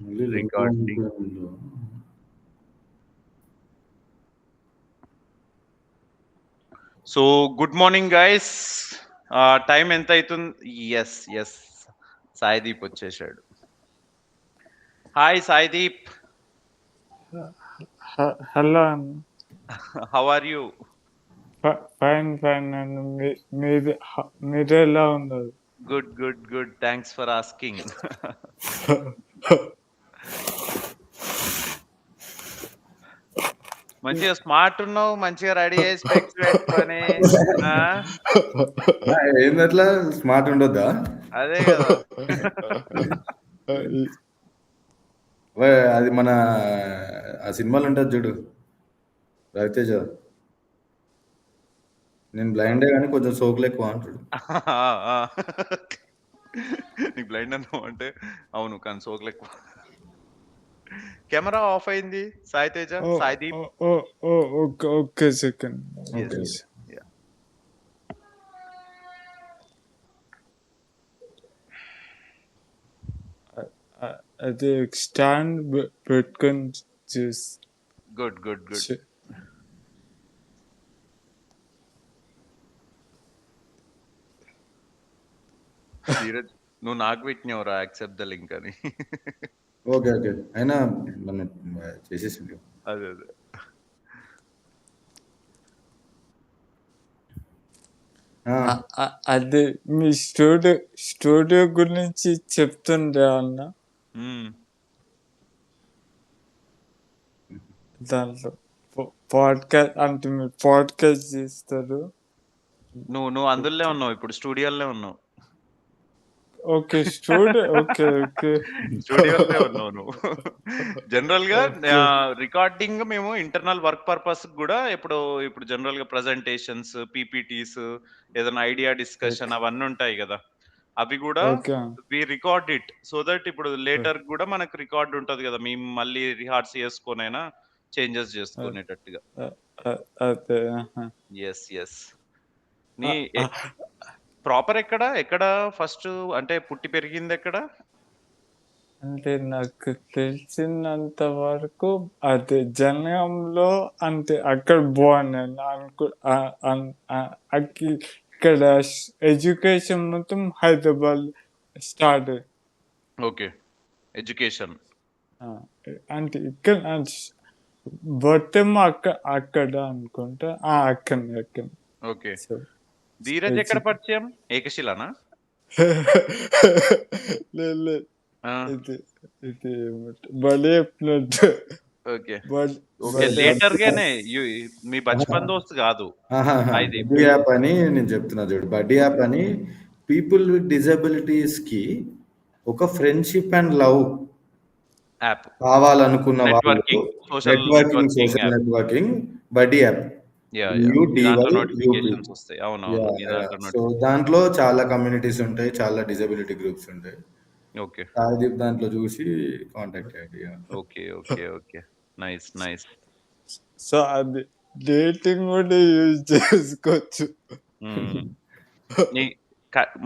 మళ్ళీ logo recording. ఉంటే ఉందో. So good morning guys. Time ఎంత అవుతుంది? ఎస్ సాయిదీప్ వచ్చేసాడు. Hi Saideep, hello how are you? Fine అండి. మీరు ఎలా ఉన్నారు? Good thanks for asking. మంచిగా స్మార్ట్ ఉన్నావు, మంచిగా రెడీ అయ్యి స్పెక్స్ పెట్టుకొని. ఏందట్లా స్మార్ట్ ఉండొద్దా? అదే కదా. అది మన ఆ సినిమాలు ఉంటుంది చూడు, రవితేజ. నేను బ్లైండే కానీ కొంచెం సోకులు ఎక్కువ అంటాడు. నీకు బ్లైండ్ అన్నావు అంటే అవును, కానీ సోకులు ఎక్కువ. కెమెరా ఆఫ్ అయింది సాయితేజ. Saideep okay second. అది స్టాండ్ పెట్టుకొని చూసి. గుడ్ ధీరజ్, నువ్వు నాకు పెట్టినవరా యాక్సెప్ట్ ద లింక్ అని. ఓకే అయినా మనం చేసేసింది. అదే అది మీ స్టూడియో గురించి చెప్తుండే అన్న. దాంట్లో పాడ్కాస్ట్ అంటే మీరు పాడ్కాస్ట్ చేస్తారు. నువ్వు అందులోనే ఉన్నావు, ఇప్పుడు స్టూడియోలోనే ఉన్నావు. ఓకే స్టూడియోలోనే ఉన్నావు నువ్వు. జనరల్ గా రికార్డింగ్ మేము ఇంటర్నల్ వర్క్ పర్పస్ కూడా ఇప్పుడు జనరల్ గా ప్రెజెంటేషన్స్, పీపీటీస్, ఏదైనా ఐడియా డిస్కషన్ అవన్నీ ఉంటాయి కదా, అవి కూడా we record it so that ఇప్పుడు లేటర్ కూడా మనకు రికార్డ్ ఉంటది కదా, మేము మళ్ళీ రిహార్స్ చేసుకోనైనా చేంజెస్ చేసుకునేటట్టుగా. ఎస్ నీ ప్రాపర్ ఎక్కడ ఫస్ట్ అంటే పుట్టి పెరిగింది ఎక్కడ? అంటే నాకు తెలిసినంత వరకు అదే జనగాంలో, అంటే అక్కడ బాగున్నాను ఇక్కడ ఎడ్యుకేషన్ మొత్తం హైదరాబాద్ స్టార్ట్. ఓకే, ఎడ్యుకేషన్ అంటే ఇక్కడ బొత్తేమో అక్కడ అనుకుంటా. అక్కడ ఓకే. ధీరజ్ ఎక్కడ పరిచయం? ఏకశిలానా? లేదు, ఇది బడే ఓకే లేటర్ గానే మీ బచ్పన్ దోస్త్ కాదు. బడ్డీ యాప్ అని నేను చెప్తున్నా చూడు, బడ్డీ యాప్ అని పీపుల్ విత్ డిజబిలిటీస్ కి ఒక ఫ్రెండ్షిప్ అండ్ లవ్ యాప్ కావాలనుకున్న వాళ్ళు, సోషల్ నెట్వర్కింగ్ బడ్డీ యాప్. సో దాంట్లో చాలా కమ్యూనిటీస్ ఉంటాయి, చాలా డిజబిలిటీ గ్రూప్స్ ఉంటాయి. ఓకే, దాంట్లో చూసి కాంటాక్ట్ అయ్యండి. Okay nice. సో అది డేటింగ్ కూడా యూజ్ చేసుకోవచ్చు.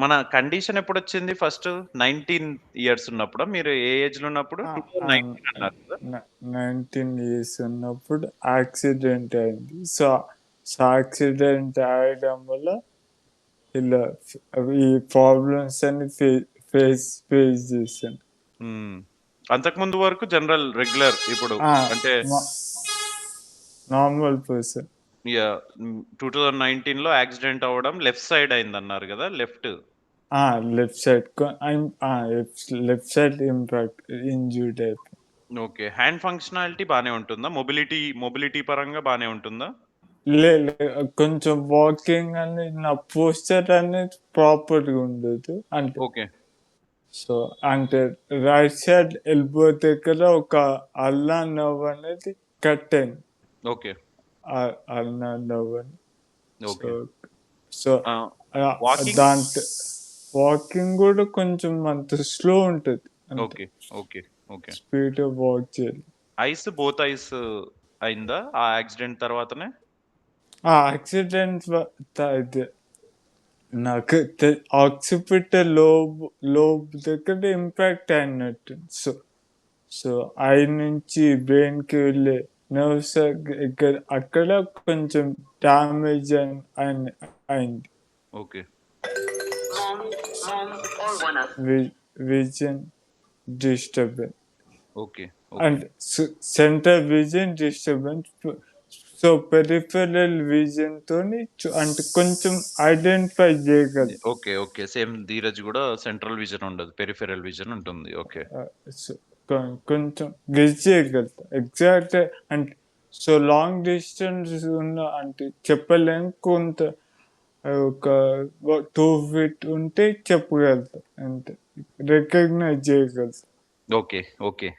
మన కండిషన్ ఎప్పుడు వచ్చింది? ఫస్ట్ 19 ఇయర్స్ ఉన్నప్పుడు, మీరు ఏ ఏజ్ లో ఉన్నప్పుడు? 19 ఇయర్స్ ఉన్నప్పుడు యాక్సిడెంట్ అయింది. సో యాక్సిడెంట్ అయ్యడం వల్ల ఇలా ఈ ప్రాబ్లమ్స్ అన్ని ఫేస్ చేశాను. అంతకు ముందు వరకు జనరల్ రెగ్యులర్, ఇప్పుడు అంటే నార్మల్ పర్సన్. 2019 లో యాక్సిడెంట్ అవ్వడం లెఫ్ట్ సైడ్ అయింది అన్నారు కదా, లెఫ్ట్ సైడ్ ఇంపాక్ట్ ఇంజ్యూర్డ్ అయిపోయింది. ఓకే, హ్యాండ్ ఫంక్షనాలిటీ బానే ఉంటుందా? మొబిలిటీ పరంగా బానే ఉంటుందా? కొంచెం వాకింగ్ అనేది, నా పోస్చర్ అనేది ప్రాపర్ గా ఉండదు. అంటే ఓకే, సో అంటే రైట్ సైడ్ ఎల్బో దగ్గర ఒక అల్లా నవ్ అనేది కట్ అయింది. ఓకే, అల్లా నవ్ అని. సో దాంట్లో వాకింగ్ కూడా కొంచెం అంత స్లో ఉంటుంది. ఓకే స్పీడ్ వాక్ చేయాలి. ఐస్ బోత్ ఐస్ అయిందా ఆ యాక్సిడెంట్ తర్వాతనే? యాక్సిడెంట్ నాకు ఆక్సిపిటల్ లోబ్ దగ్గర ఇంపాక్ట్ అయినట్టు. సో ఐ నుంచి బ్రెయిన్కి వెళ్ళే నర్వ్స్ అక్కడ కొంచెం డ్యామేజ్ అయింది. Okay. Vision disturbance okay. And centre vision disturbance. So peripheral vision తోని అంటే కొంచెం ఐడెంటిఫై చేయగలరు. ఓకే. ఓకే. సేమ్ ధీరజ్ గూడా సెంట్రల్ విజన్ ఉండదు. పెరిఫెరల్ విజన్ ఉంటుంది. ఓకే. సో కొంచెం గెస్ చేయగలుగుతా ఎగ్జాక్ట్. అంటే సో లాంగ్ డిస్టెన్స్ ఉన్న అంటే చెప్పలేం, కొంత ఒక 2 feet ఉంటే చెప్పగలుగుతా అంతే, రికగ్నైజ్ చేయగలుగుతా. ఓకే. ఓకే.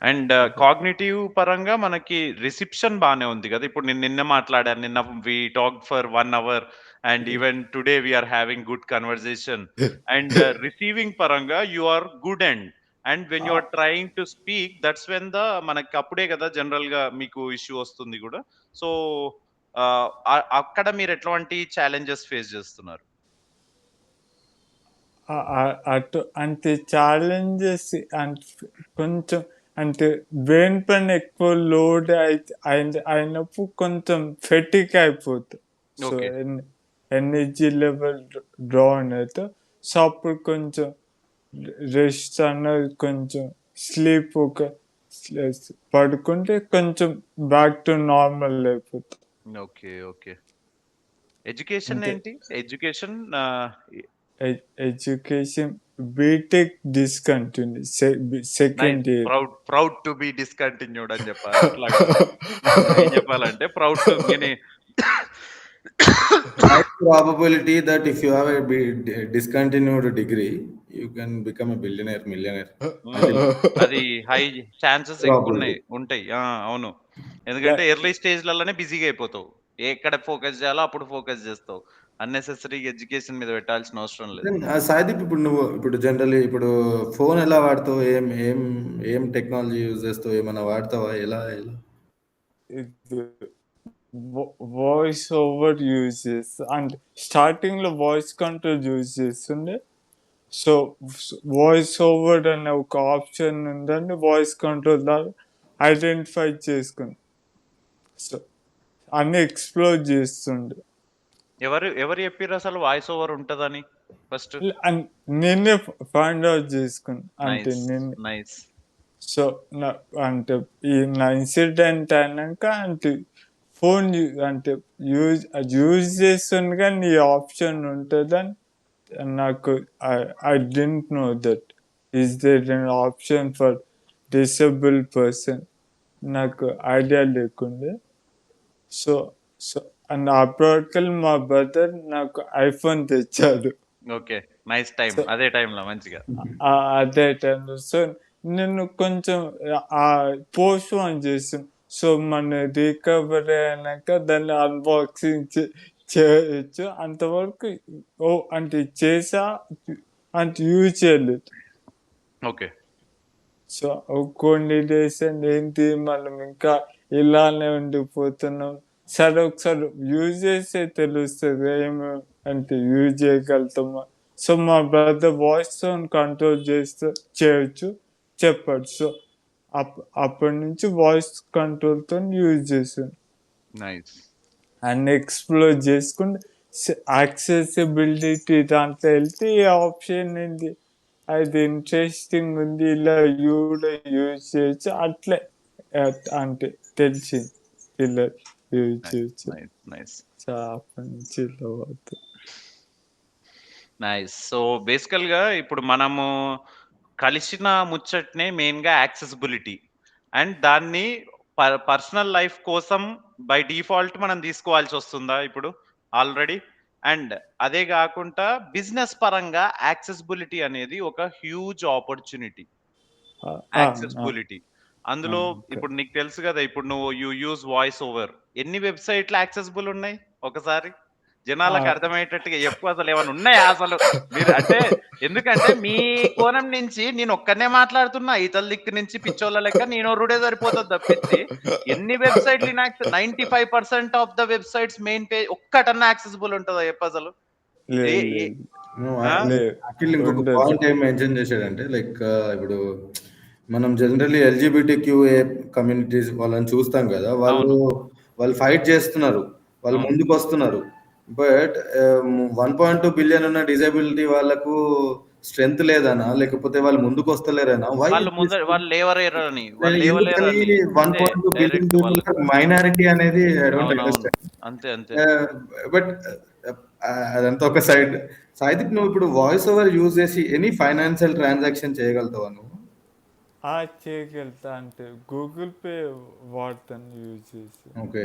అండ్ కాగ్నిటివ్ పరంగా మనకి రిసెప్షన్ బానే ఉంది గదా! ఇప్పుడు నేను నిన్న మాట్లాడాను. నిన్న we talked for 1 hour and even today we are having good conversation. And receiving పరంగా you are good and when you are trying to speak that's when మనకి అప్పుడే గదా జనరల్‌గా మీకు ఇష్యూ వస్తుంది గూడా. సో, అక్కడ మీరు ఎట్లాంటి ఛాలెంజెస్ ఫేస్ చేస్తున్నారు? అటు అంటే ఛాలెంజెస్ అంటే కొంచెం అంటే బ్రెయిన్ పైన ఎక్కువ లోడ్ అయినప్పుడు కొంచెం ఫెటిక్ అయిపోతుంది. So okay. Energy level drain అయితే సో అప్పుడు కొంచెం రెస్ట్ అన్నది కొంచెం స్లీప్ పడుకుంటే కొంచెం బ్యాక్ టు నార్మల్ అయిపోతుంది. ఓకే. ఓకే. ఎడ్యుకేషన్ అంతే. ఏంటి? Education education BTech discontinue second year. Proud to be discontinued అని చెప్పాలి. అట్లాగా ఏం చెప్పాలంటే ప్రౌడ్ టు మీని high probability that if you have a discontinued degree, you can become a billionaire, millionaire. అది హై ఛాన్సెస్ ఎక్కువ ఉంటాయి. అవును. ఎందుకంటే ఎర్లీ స్టేజ్‌లలోనే బిజీగా అయిపోతావు. ఎక్కడ ఫోకస్ చేయాలో అప్పుడు ఫోకస్ చేస్తావు. అన్నెసెసరీగా ఎడ్యుకేషన్ మీద పెట్టాల్సిన అవసరం లేదు. సాయిదీప్, ఇప్పుడు జనరల్లీ ఇప్పుడు ఫోన్ ఎలా వాడతావు? ఏం ఏం ఏం టెక్నాలజీ యూజ్ చేస్తావు? ఏమైనా వాడతావా? ఎలా? వాయిస్ ఓవర్ యూజ్ చేస్తా. అంటే స్టార్టింగ్ లో వాయిస్ కంట్రోల్ యూజ్ చేస్తుండే. సో వాయిస్ ఓవర్ అనే ఒక ఆప్షన్ ఉందండి, వాయిస్ కంట్రోల్ ద్వారా ఐడెంటిఫై చేసుకుని సో అన్ని ఎక్స్ప్లోర్ చేస్తుండే. ఎవరు చెప్పారు అసలు వాయిస్ ఓవర్ ఉంటదని ఫస్ట్? నేనే ఫైండ్ అవుట్ చేసుకుని అంటే నేను. నైస్. సో అంటే ఈ నా ఇన్సిడెంట్ అయినాక అంటే ఫోన్ అంటే యూజ్ చేస్తుంది కానీ ఈ ఆప్షన్ ఉంటుందని నాకు I don't know that is there an option for disable person. నాకు ఐడియా లేకుండే. సో సో అండ్ అప్పటికల్ మా బ్రదర్ నాకు ఐఫోన్ తెచ్చాడు. ఓకే. Nice time. అదే టైంలో మంచిగా. అదే టైంలో సో నేను కొంచెం పోస్ట్ ఆన్ చేసాను. సో మన రికవరీ అయినాక దాన్ని అన్బాక్సింగ్ చేయొచ్చు. అంతవరకు అంటే చేసా అంటే యూజ్ చేయలేదు. ఓకే. సో కొన్ని డేస్ ఏంటి మనం ఇంకా ఇలానే ఉండిపోతున్నాం. సరే ఒకసారి యూజ్ చేస్తే తెలుస్తుంది ఏమి అంటే యూజ్ చేయగలుగుతామా. సో మా బ్రదర్ వాయిస్ కంట్రోల్ చేయొచ్చు చెప్పాడు. సో అప్పటి నుంచి వాయిస్ కంట్రోల్తో యూజ్ చేసాను. నైస్. అండ్ ఎక్స్ప్లోర్ చేసుకుంటే యాక్సెసిబిలిటీ దాంట్లో వెళ్తే ఈ ఆప్షన్ ఏంటి, అది ఇంట్రెస్టింగ్ ఉంది, ఇలా కూడా యూజ్ చేయొచ్చు అట్లే అంటే తెలిసింది ఇలా యూజ్ చేయొచ్చు. అప్పటి నుంచి ఇలా అవుతుంది. నైస్. సో బేసికల్ గా ఇప్పుడు మనము కలిసిన ముచ్చట్నే మెయిన్ గా యాక్సెసిబిలిటీ అండ్ దాన్ని పర్సనల్ లైఫ్ కోసం బై డిఫాల్ట్ మనం తీసుకోవాల్సి వస్తుందా ఇప్పుడు ఆల్రెడీ? అండ్ అదే కాకుండా బిజినెస్ పరంగా యాక్సెసిబిలిటీ అనేది ఒక హ్యూజ్ ఆపర్చునిటీ. యాక్సెసిబిలిటీ అందులో ఇప్పుడు నీకు తెలుసు కదా, ఇప్పుడు నువ్వు యూజ్ వాయిస్ ఓవర్, ఎన్ని వెబ్సైట్లు యాక్సెసిబుల్ ఉన్నాయి ఒకసారి జనాలకు అర్థమయ్యేటట్టుగా ఎక్కువ అసలు ఏమైనా ఉన్నాయా అసలు? మీరు అంటే ఎందుకంటే మీ కోణం నుంచి నేను ఒక్కనే మాట్లాడుతున్నా, ఇతల దిక్కు నుంచి పిచ్చోళ్ళ లెక్క నేను ఒరుడే సరిపోతుంది తప్పించి ఎన్ని వెబ్సైట్లు 95% of the websites main page ఒక్కటన్నా యాక్సెసిబుల్ ఉంటుందా చెప్పు అసలు? ఇంకొక పాయింట్ ఏం మెన్షన్ చేశాడంటే లైక్ ఇప్పుడు మనం జనరల్లీ ఎల్జిబిటిక్యూఏ కమ్యూనిటీస్ వాళ్ళని చూస్తాం కదా, వాళ్ళు ఫైట్ చేస్తున్నారు, వాళ్ళు ముందుకు వస్తున్నారు. బట్ 1.2 బిలియన్ ఉన్న డిజబిలిటీ వాళ్ళకు స్ట్రెంగ్త్ లేదనా, లేకపోతే వాళ్ళు ముందుకు వస్తలేరనా? వాళ్ళు లేవలేరని, వాళ్ళు లేవలేరని 1.2 బిలియన్ మైనారిటీ అనేది ఐ డోంట్ అండర్స్టాండ్. అంతే అంతే. బట్ అదంతా ఒక సైడ్. సాయిదీప్, నువ్వు ఇప్పుడు వాయిస్ ఓవర్ యూజ్ చేసి ఎనీ ఫైనాన్షియల్ ట్రాన్సాక్షన్ చేయగలుగుతావా నువ్వు? చేయగలుగుతా, అంటే గూగుల్ పే వాడతాను యూజ్ చేసి. Okay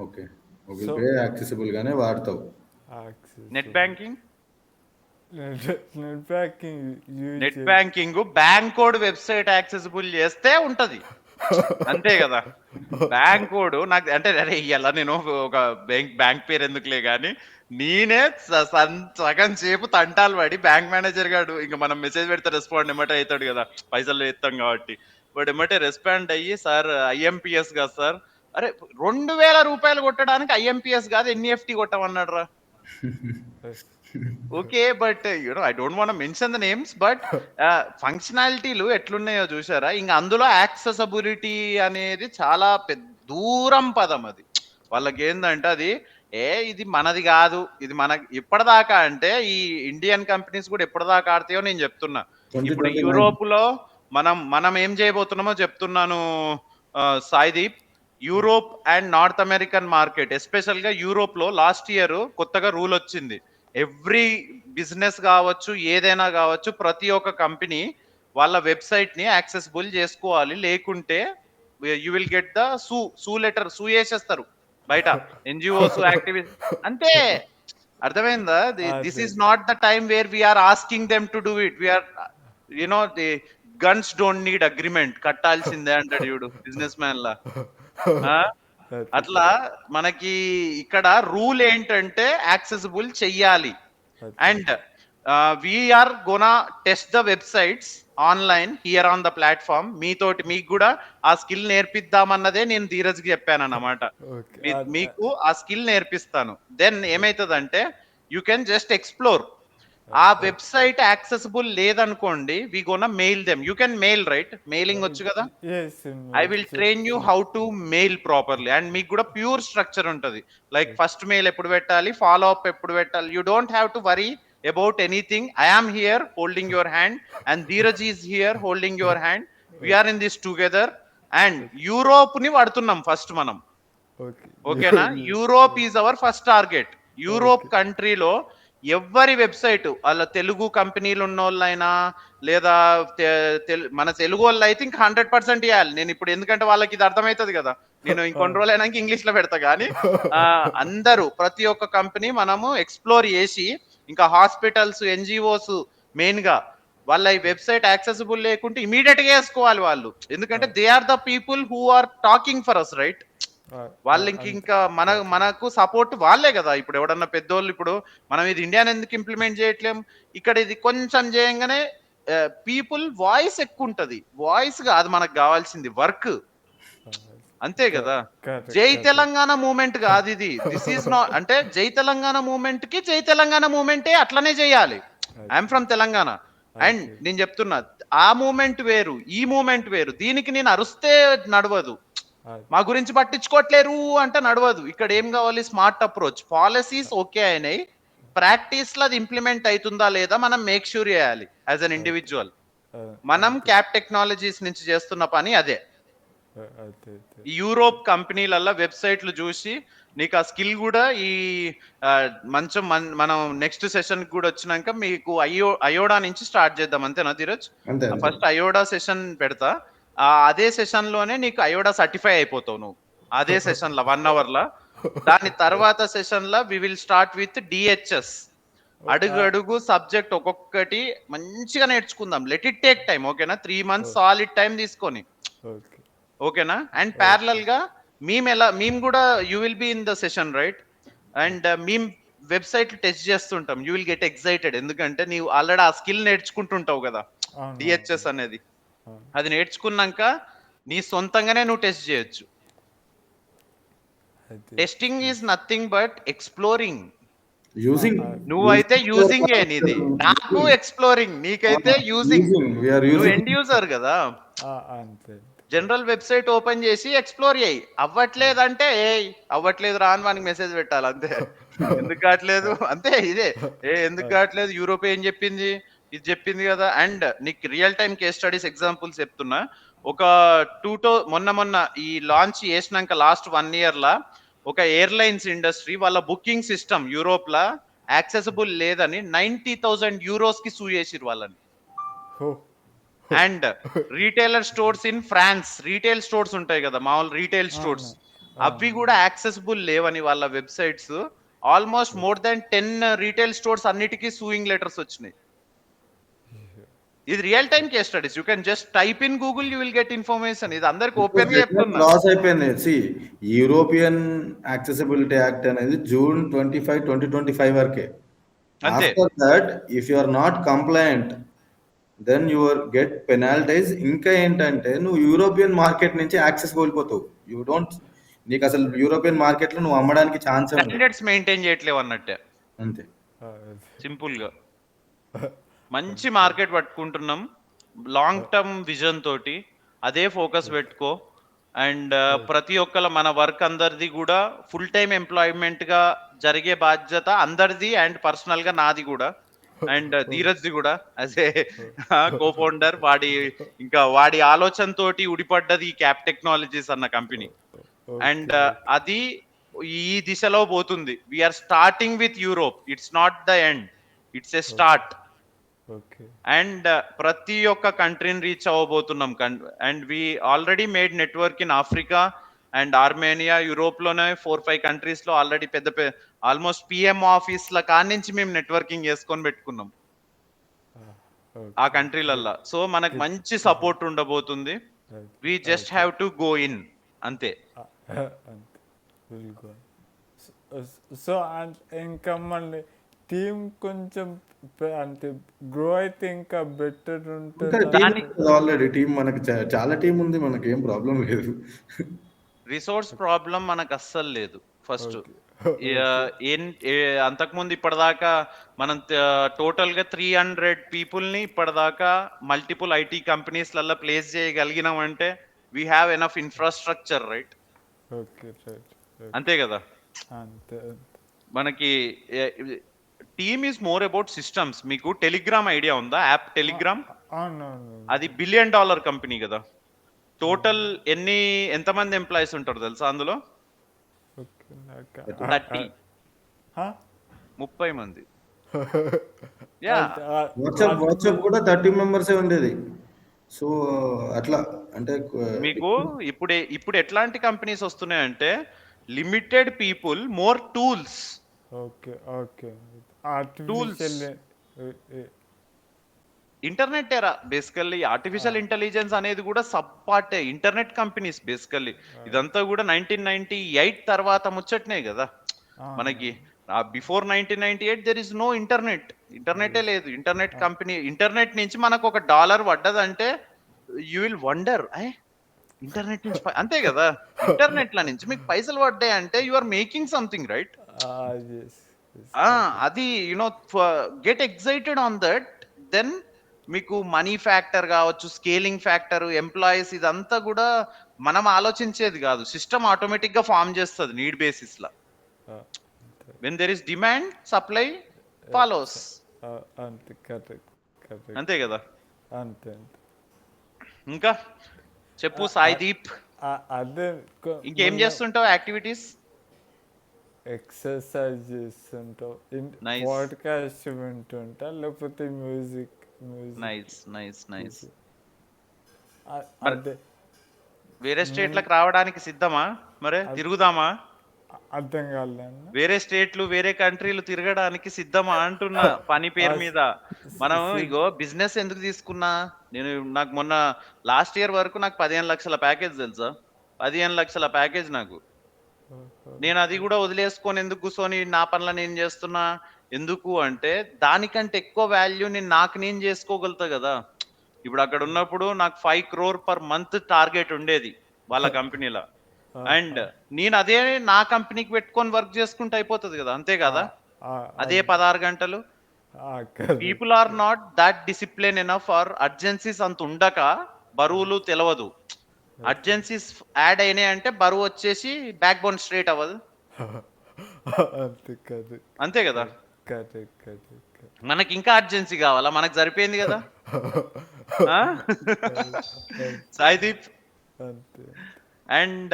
okay, Google pay accessible గానే వాడతావు. Net banking net banking bank code website accessible చేస్తే ఉంటది, అంతే కదా. బ్యాంక్ కోడ్ నాకు అంటే అరే ఇలా నేను ఒక బ్యాంక్ పేరు ఎందుకులే గానీ, నేనే సగం సేపు తంటాలు పడి బ్యాంక్ మేనేజర్ గాడు ఇంకా మనం మెసేజ్ పెడితే రెస్పాండ్ ఎమ్మటే అవుతాడు కదా, పైసలు వేస్తాం కాబట్టి. వాడు ఎమ్మటే రెస్పాండ్ అయ్యి, సార్ ఐఎంపిఎస్ కాదు సార్, అరే 2000 రూపాయలు కొట్టడానికి ఐఎంపిఎస్ కాదు ఎన్ఈఎఫ్టీ కొట్టమన్నాడు రా. Okay, but I don't want mention the names, but ఫంక్షనాలిటీలు ఎట్లున్నాయో చూసారా. ఇంకా అందులో యాక్సెసిబిలిటీ అనేది చాలా దూరం పదం. అది వాళ్ళకి ఏంటంటే అది ఇది మనది కాదు, ఇది ఇప్పటిదాకా అంటే ఈ ఇండియన్ కంపెనీస్ కూడా ఎప్పటిదాకా ఆడతాయో నేను చెప్తున్నా. ఇప్పుడు యూరోప్ లో మనం ఏం చేయబోతున్నామో చెప్తున్నాను Saideep. Europe and North American market, especially గా యూరోప్ లో లాస్ట్ ఇయర్ కొత్తగా రూల్ వచ్చింది. ఎవ్రీ బిజినెస్ కావచ్చు, ఏదైనా కావచ్చు, ప్రతి ఒక్క కంపెనీ వాళ్ళ వెబ్సైట్ ని యాక్సెసిబుల్ చేసుకోవాలి, లేకుంటే you will get the sue letter, sue వేసేస్తారు బయట ఎన్జిఓస్ యాక్టివిస్ట్. అంతే, అర్థమైందా? This is not the time where we're asking them to do it. We're the guns don't need agreement, కట్టాల్సిందే అంటాడు చూడు బిజినెస్ మ్యాన్ లా. అట్లా మనకి ఇక్కడ రూల్ ఏంటంటే యాక్సెసిబుల్ చెయ్యాలి. And we're gonna test the websites online here on the platform. మీకు కూడా ఆ స్కిల్ నేర్పిద్దామన్నదే నేను ధీరజ్కి చెప్పాను అన్నమాట. మీకు ఆ స్కిల్ నేర్పిస్తాను. దెన్ ఏమైతుందంటే యూ కెన్ జస్ట్ ఎక్స్ప్లోర్. ఆ వెబ్సైట్ యాక్సెసిబుల్ లేదనుకోండి, we gonna mail them. You can mail, right? Mailing వచ్చు కదా. I will train you how to mail properly. And మీకు కూడా ప్యూర్ స్ట్రక్చర్ ఉంటుంది, లైక్ ఫస్ట్ మెయిల్ ఎప్పుడు పెట్టాలి, ఫాలో అప్ ఎప్పుడు పెట్టాలి. You don't have to worry about anything. I am here holding your hand and Dheeraj is here holding your hand. We are in this together. And Europe ni vadutunnam first manam. Okay na? Europe is our first target. Europe country lo ఎవ్వరి website, వాళ్ళ తెలుగు కంపెనీలు ఉన్నోళ్ళైనా లేదా మన తెలుగు వాళ్ళు అయితే ఇంకా 100% ఇవ్వాలి. నేను ఇప్పుడు ఎందుకంటే వాళ్ళకి ఇది అర్థమవుతుంది కదా, నేను ఇంకొన్ని రోజులు అయినాక ఇంగ్లీష్ లో పెడతా. కానీ అందరూ ప్రతి ఒక్క కంపెనీ మనము ఎక్స్ప్లోర్ చేసి, ఇంకా హాస్పిటల్స్, ఎన్జిఓస్ మెయిన్ గా వాళ్ళ ఈ వెబ్సైట్ యాక్సెసిబుల్ లేకుంటే ఇమీడియట్ గా వేసుకోవాలి వాళ్ళు. ఎందుకంటే they are the people who are talking for us, right? వాళ్ళకి ఇంకా మనకు సపోర్ట్ వాళ్ళే కదా. ఇప్పుడు ఎవడన్నా పెద్దోళ్ళు, ఇప్పుడు మనం ఇది ఇండియాని ఎందుకు ఇంప్లిమెంట్ చేయట్లేం, ఇక్కడ ఇది కొంచెం చేయంగానే పీపుల్ వాయిస్ ఎక్కువ ఉంటది. వాయిస్ కాదు మనకు కావాల్సింది, వర్క్. అంతే కదా. జై తెలంగాణ మూమెంట్ కాదు ఇది. దిస్ ఈజ్ నాట్ అంటే జై తెలంగాణ మూమెంట్ కి జై తెలంగాణ మూమెంటే అట్లనే చేయాలి. ఐఎమ్ ఫ్రమ్ తెలంగాణ అండ్ నేను చెప్తున్నా, ఆ మూమెంట్ వేరు, ఈ మూమెంట్ వేరు. దీనికి నేను అరుస్తే నడవదు, మా గురించి పట్టించుకోవట్లేరు అంటే నడవదు. ఇక్కడ ఏం కావాలి? Smart approach. పాలసీస్ ఓకే అయినాయి, ప్రాక్టీస్ లో అది ఇంప్లిమెంట్ అవుతుందా లేదా మనం మేక్ షూర్ చేయాలి యాజ్ అన్ ఇండివిజువల్. మనం క్యాప్ టెక్నాలజీస్ నుంచి చేస్తున్న పని అదే. యూరోప్ కంపెనీలల్లో వెబ్సైట్లు చూసి నీకు ఆ స్కిల్ కూడా ఈ మంచం మనం నెక్స్ట్ సెషన్ కూడా వచ్చినాక మీకు అయోడా నుంచి స్టార్ట్ చేద్దాం. అంతేనా ధీరజ్? ఫస్ట్ అయోడా సెషన్ పెడతా, అదే సెషన్ లోనే నీకు అయోడా సర్టిఫై అయిపోతావు నువ్వు, అదే సెషన్ లో 1 hour లా. దాని తర్వాత సెషన్ లో we will start with DHS. అడుగు సబ్జెక్ట్ ఒక్కొక్కటి మంచిగా నేర్చుకుందాం. లెట్ ఇట్ టేక్ టైం, ఓకేనా? 3 months సాలిడ్ టైం తీసుకొని, ఓకేనా? అండ్ ప్యారలల్ గా మేము కూడా you will be in the session, right? And మేము వెబ్సైట్ టెస్ట్ చేస్తుంటాం. యూ విల్ గెట్ ఎక్సైటెడ్, ఎందుకంటే నీవు ఆల్రెడీ ఆ స్కిల్ నేర్చుకుంటుంటావు కదా, డిహెచ్ఎస్ అనేది. అది నేర్చుకున్నాక నీ సొంతంగానే నువ్వు టెస్ట్ చేయొచ్చు. Testing is nothing but exploring. నువ్వైతే యూజింగ్ నీది, నాకు ఎక్స్ప్లోరింగ్, నీకైతే యూజింగ్. నువ్వు ఎండ్ యూజర్ కదా. అంతే. జనరల్ వెబ్సైట్ ఓపెన్ చేసి ఎక్స్ప్లోర్ చేయి. అవ్వట్లేదంటే అవ్వట్లేదు రా అని వానికి మెసేజ్ పెట్టాలి అంతే. ఎందుకు కావట్లేదు అంతే ఇదే. ఎందుకు కావట్లేదు, యూరోప్ ఏం చెప్పింది, ఇది చెప్పింది కదా. అండ్ నీకు real time case studies examples చెప్తున్నా. ఒక మొన్న ఈ లాంచ్ చేసినాక లాస్ట్ 1 year లా ఒక ఎయిర్లైన్స్ ఇండస్ట్రీ వాళ్ళ బుకింగ్ సిస్టమ్ యూరోప్ లా యాక్సెసిబుల్ లేదని 90,000 euros కి సూ చేసిరు వాళ్ళని. Oh and retailer stores in France, retail stores ఉంటాయి కదా మామూలు రీటైల్ స్టోర్స్, అవి కూడా యాక్సెసిబుల్ లేవని వాళ్ళ websites. Almost more than 10 retail stores అన్నిటికీ సూయింగ్ లెటర్స్ వచ్చినాయి. ఇది real time case studies. You can just type in Google, you will get information. ఇది అందరికి ఓపెన్ గా చెప్తున్నా. లాస్ అయిపోయింది. యూరోపియన్ యాక్సెసిబిలిటీ యాక్ట్ అనేది June 25, 2025 వరకే. అంతే. After that if you are not compliant then you are get penalize. ఇంకా ఏంటంటే నువ్వు యూరోపియన్ మార్కెట్ నుంచి యాక్సెస్ కోల్పోతావు. యూ డోంట్, నీకు అసలు యూరోపియన్ మార్కెట్ లో నువ్వు అమ్మడానికి ఛాన్స్ స్టాండర్డ్స్ మెయింటైన్ చేయట్లేవు అన్నట్టే, అంతే. సింపుల్ గా. మంచి మార్కెట్ పట్టుకుంటున్నాం, లాంగ్ టర్మ్ విజన్ తోటి అదే ఫోకస్ పెట్టుకో. అండ్ ప్రతి ఒక్కల మన వర్క్ అందరిది కూడా ఫుల్ టైం ఎంప్లాయ్మెంట్ గా జరిగే బాధ్యత అందరిది, అండ్ పర్సనల్ గా నాది కూడా, అండ్ ధీరజ్ది కూడా యాజ్ ఏ కో ఫౌండర్. వాడి ఆలోచన తోటి ఉడిపడ్డది ఈ క్యాప్ టెక్నాలజీస్ అన్న కంపెనీ. అండ్ అది ఈ దిశలో పోతుంది. We're starting with Europe, it's not the end, it's a start. And ప్రతి ఒక్క కంట్రీని రీచ్ అవ్వబోతున్నాం. And we already made network in Africa and Armenia. Europe లోనే 4-5 కంట్రీస్ లో ఆల్రెడీ పెద్ద ఆల్మోస్ట్ పిఎం ఆఫీస్ల కానించి మేము నెట్వర్కింగ్ చేసుకొని పెట్టుకున్నాం ఆ కంట్రీలల్లో. సో మనకు మంచి సపోర్ట్ ఉండబోతుంది. We just have to go in, అంతే. సో ఇంకా మళ్ళీ టీమ్ కొంచెం అంటే గ్రో అయితే ఇంకా బెటర్ ఉంటుంది. ఆల్రెడీ టీం మనకి చాలా టీం ఉంది, మనకి ఏం ప్రాబ్లం లేదు. రిసోర్స్ ప్రాబ్లం మనకు అస్సలు లేదు. ఫస్ట్ అంతకుముందు ఇప్పటిదాకా మనం టోటల్ గా 300 పీపుల్ ని ఇప్పటిదాకా మల్టిపుల్ ఐటీ కంపెనీస్ లలో ప్లేస్ చేయగలిగినాం అంటే we have enough infrastructure, right? అంతే కదా. మనకి team is more about systems. మీకు టెలిగ్రామ్ ఐడియా ఉందా? యాప్ టెలిగ్రామ్, అది $1 billion కంపెనీ కదా. టోటల్ ఎంతమంది ఎంప్లాయీస్ ఉంటారు తెలుసా అందులో? 30 మంది. వాట్సాప్ కూడా 30 మెంబర్సే ఉండేది. సో అట్లా అంటే మీకు ఇప్పుడు ఎట్లాంటి కంపెనీస్ వస్తున్నాయంటే limited people, more tools. Internet ఎరా బేసికల్లీ. ఆర్టిఫిషియల్ ఇంటెలిజెన్స్ అనేది కూడా సబ్ పార్టే ఇంటర్నెట్ కంపెనీస్ బేసికల్లీ. ఇదంతా కూడా 1998 తర్వాత ముచ్చట్నే కదా మనకి. బిఫోర్ 1998 దెర్ ఇస్ నో ఇంటర్నెటే లేదు. ఇంటర్నెట్ కంపెనీ, ఇంటర్నెట్ నుంచి మనకు $1 పడ్డదంటే యూ విల్ వండర్, ఇంటర్నెట్ నుంచి అంతే కదా. ఇంటర్నెట్ ల నుంచి మీకు పైసలు పడ్డాయి అంటే you are making something, right? అది you know get excited on that. Then మీకు మనీ ఫ్యాక్టర్ కావచ్చు, స్కేలింగ్ ఫ్యాక్టర్, ఎంప్లాయీస్, ఇదంతా కూడా మనం ఆలోచించేది కాదు. సిస్టమ్ ఆటోమేటిక్ గా ఫామ్ చేస్తుంది నీడ్ బేసిస్ లా. When there is demand, supply follows. అంతే కదా. ఇంకా చెప్పు సాయిదీప్, ఇంకేం చేస్తుంటావు యాక్టివిటీస్? ఎక్సర్సైజ్ చేస్తుంటావు, పాడ్కాస్ట్ వింటుంటా, లేకపోతే మ్యూజిక్. నైస్. వేరే స్టేట్లకు రావడానికి సిద్ధమా? మరే తిరుగుదామా? అర్థం కాలేదు. వేరే స్టేట్లు, వేరే కంట్రీలు తిరగడానికి సిద్ధమా అంటున్నా పని పేరు మీద. మనం ఇగో బిజినెస్ ఎందుకు తీసుకున్నా, నాకు మొన్న లాస్ట్ ఇయర్ వరకు నాకు 15 లక్షల ప్యాకేజ్ తెలుసా. 15 లక్షల ప్యాకేజ్ నాకు. నేను అది కూడా వదిలేసుకొని ఎందుకు కూర్చొని నా పనుల నేను చేస్తున్నా? ఎందుకు అంటే దానికంటే ఎక్కువ వాల్యూ నేను చేసుకోగలుగుతా కదా. ఇప్పుడు అక్కడ ఉన్నప్పుడు నాకు 5 crore per month టార్గెట్ ఉండేది వాళ్ళ కంపెనీలో. అండ్ నేను అదే నా కంపెనీకి పెట్టుకొని వర్క్ చేసుకుంటే అయిపోతుంది కదా, అంతే కదా. అదే 16 గంటలు. People are not that discipline enough or urgencies అంత ఉండక బరువులు తెలవదు. అర్జెన్సీస్ యాడ్ అయినాయి అంటే బరువు వచ్చేసి బ్యాక్ బోన్ స్ట్రేట్ అవ్వదు. అంతే కరెక్ట్ అంతే కదా. కరెక్ట్ కరెక్ట్ మనకి ఇంకా అర్జెన్సీ కావాలా? మనకు సరిపోయింది కదా. సాయిదీప్ అంతే and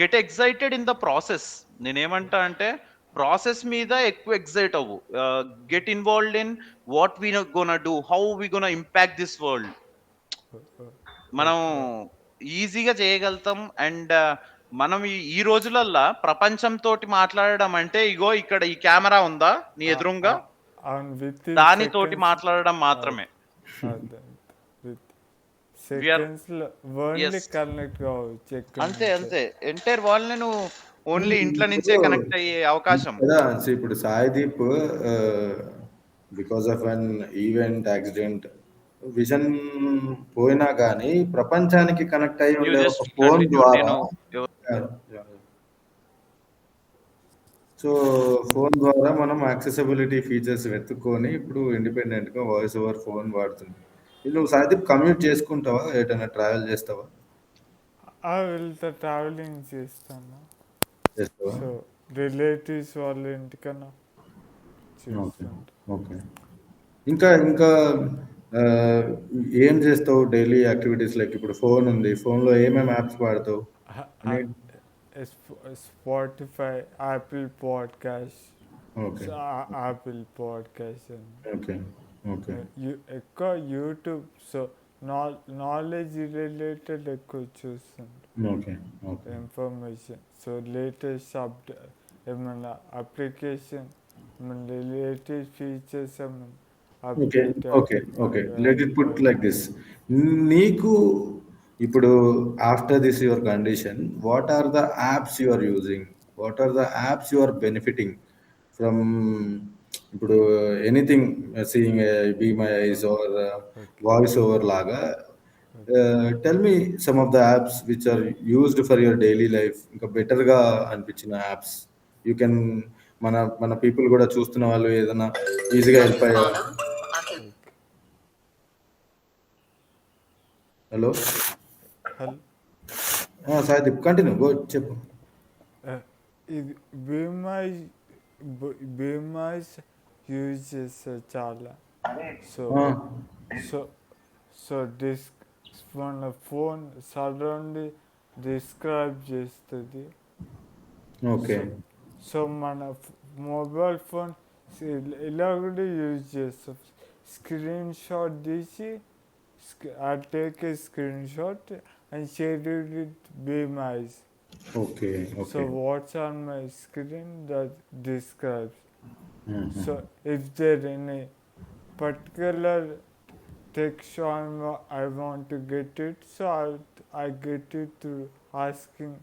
get excited in the process. నేనేమంటా అంటే ప్రాసెస్ మీద ఎక్కువ ఎక్సైట్ అవ్వు. Get involved in what we gonna do, how we gonna impact this world. మనం ఈజీగా చేయగలుగుతాం. అండ్ మనం ఈ రోజులల్లా ప్రపంచంతో మాట్లాడడం అంటే ఇగో ఇక్కడ ఈ కెమెరా ఉందా నీ ఎదురుగా, అవును విత్ దానితోటి మాట్లాడడం మాత్రమే. విత్ We are- సెకండ్స్ లో వరల్డ్ Yes. కనెక్ట్ కావచ్చు ఎక్కడ అంతే అంతే. ఎంటైర్ వరల్డ్ నువ్వు ఓన్లీ ఇంట్లో నుంచే కనెక్ట్ అయ్యే అవకాశం. కదా. ఇప్పుడు Saideep because of an event accident vision పోయినా కానీ ప్రపంచానికి కనెక్ట్ అయి You ఉండే just ఒక ఫోన్ continue. ద్వారా, నేను సో ఫోన్ ద్వారా మనం యాక్సెసిబిలిటీ ఫీచర్స్ వెతుక్కొని ఇప్పుడు ఇండిపెండెంట్ గా వాయిస్ ఓవర్ ఫోన్ వాడుతుంది. నువ్వు సాయిదీప్ కమ్యూట్ చేసుకుంటావా, ఎటైనా ట్రావెల్ చేస్తావా? వెళ్తా ట్రావెలింగ్ చేస్తాను. చేస్తావా? సో రిలేటివ్స్ వాళ్ళ ఇంటికన్నా చేస్తాను. ఓకే. ఇంకా ఇంకా ఆ, ఏం చేస్తావు డైలీ యాక్టివిటీస్? లైక్ ఇప్పుడు ఫోన్ ఉంది, ఫోన్లో ఏమేమి యాప్స్ వాడతావు? Spotify, Apple podcast, okay Apple podcast okay okay ఎక్కువ యూట్యూబ్. సో నాలెడ్జ్ రిలేటెడ్ ఎక్కువ చూస్తాను, okay okay information. So latest ఏమైనా అప్లికేషన్, ఏమైనా రిలేటెడ్ ఫీచర్స్ ఏమైనా okay okay okay let it put like this. నీకు ఇప్పుడు after this your condition, what are the apps you are using, what are the apps you are benefiting from? ఇప్పుడు anything seeing be my eyes or voice over లాగా, tell me some of the apps which are used for your daily life, ఇంకా బెటర్గా అనిపించిన apps. You can మన మన people కూడా చూస్తున్న వాళ్ళు ఏదైనా ఈజీగా హెల్ప్ అయ్యా. హలో సాయిదీప్, కంటిన్యూ, గో, చెప్పు. ఇది బీమాస్ యూజ్ చేస్తారు చాలా. సో సో సో మన ఫోన్ సరౌండ్ డిస్క్రైబ్ చేస్తుంది. ఓకే సో మన మొబైల్ ఫోన్ ఇలా కూడా యూజ్ చేస్తాం. స్క్రీన్ షాట్ తీసి I take a screenshot and share it with BMIs. Okay So okay what's on my screen that describes. So if there any particular text I want to get it, so I get it through asking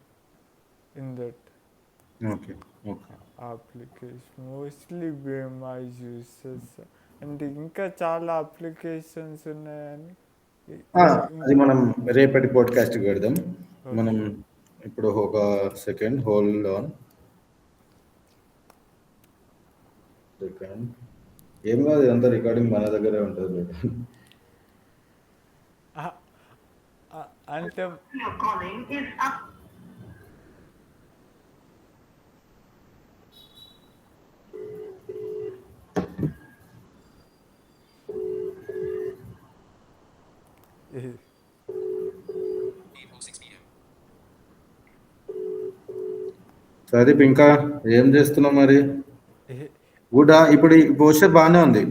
in that okay okay application. Mostly BMI uses. And ఇంకా చాలా applications ఉన్నాయని అది మనం రేపటి podcast పెడదాం. మనం ఇప్పుడు ఒక సెకండ్ హోల్డ్ ఆన్. సెకండ్ ఏం కాదు, ఇదంతా రికార్డింగ్ మన దగ్గరే ఉంటుంది. అంటే సాదీప్ ఇంకా ఏం చేస్తున్నావు మరి? గుడ్. ఇప్పుడు ఈ పోస్టర్ బాగానే ఉంది,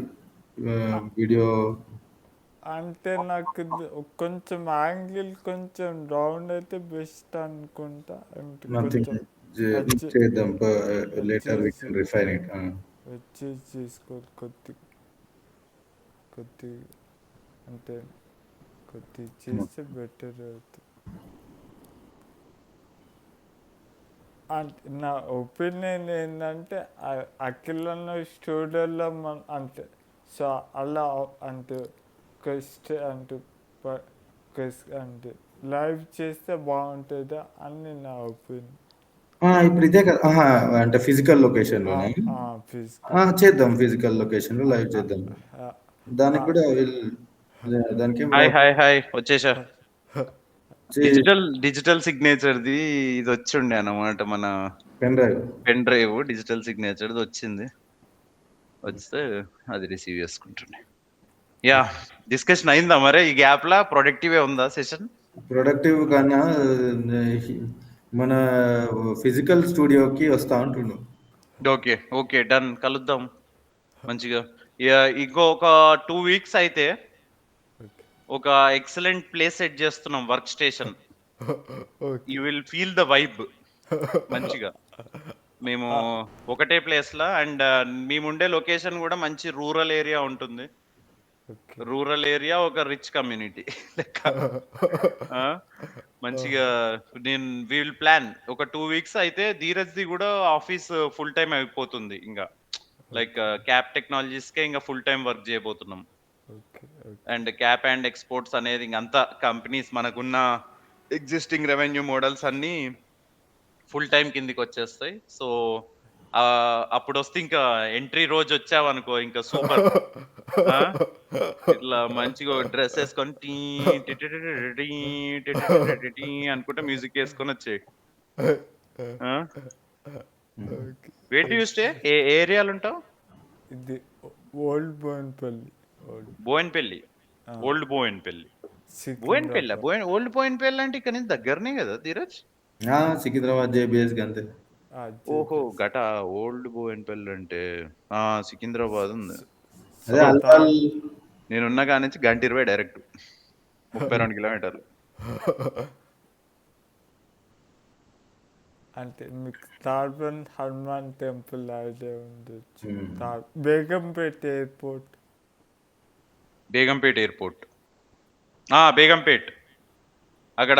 వీడియో. అంటే నాకు కొంచెం యాంగిల్ కొంచెం రౌండ్ అయితే బెస్ట్ అనుకుంటా. నథింగ్ చేద్దాం, later we can refine it. వచ్చి చేసుకోవాలి కొద్ది అంటే కొద్ది చేస్తే బెటర్ అవుతుంది. అంటే నా ఒపీనియన్ ఏంటంటే అఖిలన్న స్టూడియోలో అంటే సో అలా అంటే అంటే లైవ్ చేస్తే బాగుంటుందా అని నా ఒపీనియన్. ఇప్పుడు ఇదే కదా, అంటే ఫిజికల్ లొకేషన్ లో చేద్దాం, ఫిజికల్ లొకేషన్ లో లైవ్ చేద్దాం. దానికి కూడా దానికి హాయ్ వచ్చేసా. డిజిటల్ సిగ్నేచర్ది ఇది వచ్చిండే అన్నమాట, మన పెన్ డ్రైవ్ డిజిటల్ సిగ్నేచర్ది వచ్చింది. వస్తే అది రిసీవ్ చేసుకుంటుండే. యా, డిస్కషన్ అయిందా మరి ఈ గ్యాప్ లా? ప్రొడక్టివ్ ఉందా సెషన్? ప్రొడక్టివ్ కన్నా మన ఫిజికల్ స్టూడియోకి వస్తా ఉంటుండు. ఓకే డన్, కలుద్దాం మంచిగా. ఇంకో ఒక 2 weeks అయితే ఒక ఎక్సలెంట్ ప్లేస్ సెట్ చేస్తున్నాం, work station. You will feel the vibe మంచిగా. మేము ఒకటే ప్లేస్ లా, అండ్ మేముండే లొకేషన్ కూడా మంచి రూరల్ ఏరియా ఉంటుంది. రూరల్ ఏరియా, ఒక రిచ్ కమ్యూనిటీ లెక్క. మంచిగా విల్ ప్లాన్ ఒక 2 weeks అయితే. ధీరజ్ది కూడా ఆఫీస్ ఫుల్ టైం అయిపోతుంది ఇంకా, లైక్ క్యాప్ టెక్నాలజీస్ కే ఇంకా ఫుల్ టైం వర్క్ చేయబోతున్నాం. అండ్ క్యాప్ అండ్ ఎక్స్పోర్ట్స్ అనేది ఇంకంతా కంపెనీస్, మనకున్న ఎగ్జిస్టింగ్ రెవెన్యూ మోడల్స్ అన్ని ఫుల్ టైం కిందికి వచ్చేస్తాయి. సో అప్పుడు వస్తే ఇంకా ఎంట్రీ రోజు వచ్చావనుకో ఇంకా సూపర్. ఇట్లా మంచిగా డ్రెస్ వేసుకొని టీ అనుకుంటే మ్యూజిక్ వేసుకొని వచ్చాయి. Wait you stay? ఏ ఏరియాలు ఉంటావు? ఇది old Bowenpally. Bowenpally, old Bowenpally. Bowenpally old Bowenpally అంటే ఇక్కడ నుంచి దగ్గరనే కదా ధీరజ్? సికింద్రాబాద్ జేబీఎస్ అంతే. ఓహో గట. ఓల్డ్ బోయిన్పల్లి అంటే సికింద్రాబాద్ ఉంది. నేనున్న కాడి నుంచి 1:20 డైరెక్ట్, 32 kilometers. అంటే మీకు తార్బన్ హనుమాన్ టెంపుల్ ఐడియా ఉండొచ్చు. బేగంపేట ఎయిర్పోర్ట్. బేగంపేట్ అక్కడ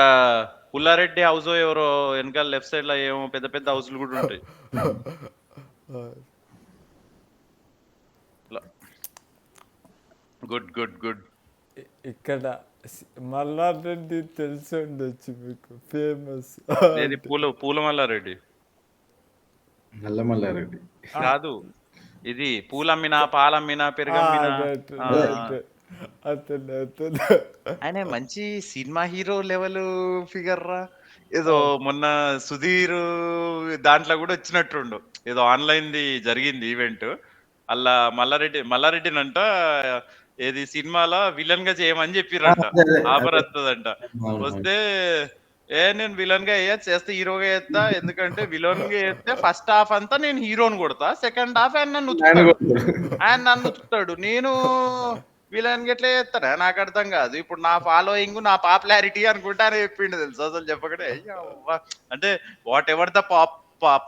పుల్లారెడ్డి హౌస్ ఎవరో వెనకాల లెఫ్ట్ సైడ్ లో ఏమో పెద్ద పెద్ద హౌస్లు కూడా ఉంటాయి. గుడ్. ఇక్కడ మల్లారెడ్డి తెలిసి ఉండొచ్చు మీకు, ఫేమస్. పూల మల్లారెడ్డి నల్ల మల్లారెడ్డి కాదు, ఇది పూలమ్మినా పాలమ్మినా పెరుగమ్మినా. ఆయన మంచి సినిమా హీరో లెవెల్ ఫిగర్ రా. ఏదో మొన్న సుధీర్ దాంట్లో కూడా వచ్చినట్టుండు. ఏదో ఆన్లైన్ ది జరిగింది ఈవెంట్, అలా మల్లారెడ్డినంట ఏది సినిమాలో విలన్ గా చేయమని చెప్పిరంట. ఆఫర్ వస్తుందంట. వస్తే నేను విలన్ గా చేస్తే హీరోగా చేస్తా, ఎందుకంటే విలన్ గా చేస్తే ఫస్ట్ హాఫ్ అంతా నేను హీరోని కొడతా, సెకండ్ హాఫ్ ఆయన నన్ను ఉతుకుతాడు. నేను విలన్ గా ఎట్లా చేస్తారా నాకు అర్థం కాదు. ఇప్పుడు నా ఫాలోయింగ్, నా పాపులారిటీ అనుకుంటానే చెప్పిండు తెలుసు. అసలు చెప్పకనే అంటే whatever the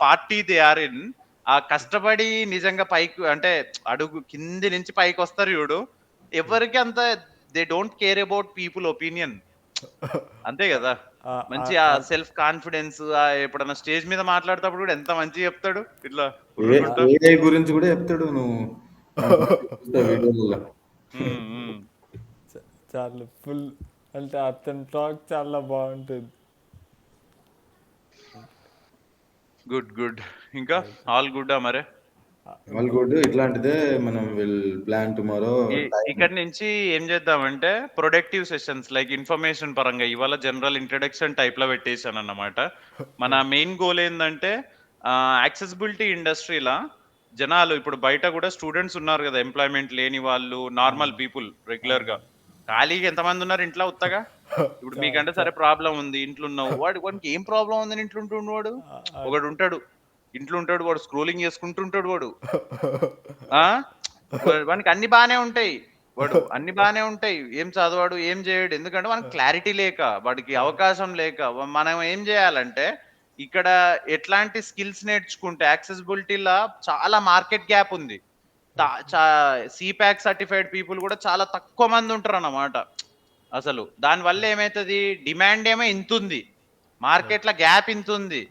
party they are in, ఆ కష్టపడి నిజంగా పైకి అంటే అడుగు కింది నుంచి పైకి వస్తారు చూడు, ఎవరికి అంత they don't care about people opinion, అంతే కదా. మంచి ఆ సెల్ఫ్ కాన్ఫిడెన్స్, ఎప్పుడన్నా స్టేజ్ మీద మాట్లాడేటప్పుడు కూడా ఎంత మంచిగా చెప్తాడు. ఇట్లా గురించి కూడా చెప్తాడు. నువ్వు చాలా ఫుల్ అంటే అతని టాక్ చాలా బాగుంటుంది. గుడ్. ఇంకా ఆల్ గుడ్ మరే? All good. ఇట్లాంటిదే మనం విల్ ప్లాన్ టుమారో. ఇక్కడ నుంచి ఏం చేద్దామంటే ప్రొడక్టివ్ సెషన్స్ లైక్ ఇన్ఫర్మేషన్ పరంగా ఇవాళ జనరల్ ఇంట్రడక్షన్ టైప్ లో పెట్టేశాను అన్నమాట. మన మెయిన్ గోల్ ఏంటంటే యాక్సెసిబిలిటీ ఇండస్ట్రీలా జనాలు, ఇప్పుడు బయట కూడా స్టూడెంట్స్ ఉన్నారు కదా, ఎంప్లాయ్మెంట్ లేని వాళ్ళు, నార్మల్ పీపుల్, రెగ్యులర్ గా ఖాళీగా ఎంతమంది ఉన్నారు ఇంట్లో ఉత్తగా. ఇప్పుడు మీకంటే సరే ప్రాబ్లం ఉంది, ఇంట్లో ఉన్నావు, వాడికి ఏం ప్రాబ్లం ఉందని ఇంట్లో ఉంటుండు వాడు. ఒకడు ఉంటాడు ఇంట్లో ఉంటాడు, వాడు స్క్రోలింగ్ చేసుకుంటుంటాడు, వానికి అన్ని బాగానే ఉంటాయి, ఏం చదవాడు, ఏం చేయడు. ఎందుకంటే మనకి క్లారిటీ లేక, వాడికి అవకాశం లేక. మనం ఏం చేయాలంటే ఇక్కడ ఎట్లాంటి స్కిల్స్ నేర్చుకుంటే యాక్సెసిబిలిటీలో చాలా మార్కెట్ గ్యాప్ ఉంది. సిపాక్ సర్టిఫైడ్ పీపుల్ కూడా చాలా తక్కువ మంది ఉంటారు అన్నమాట. అసలు దానివల్ల ఏమైతుంది, డిమాండ్ ఏమో ఇంత ఉంది, మార్కెట్ లో గ్యాప్ ఇంత ఉంది.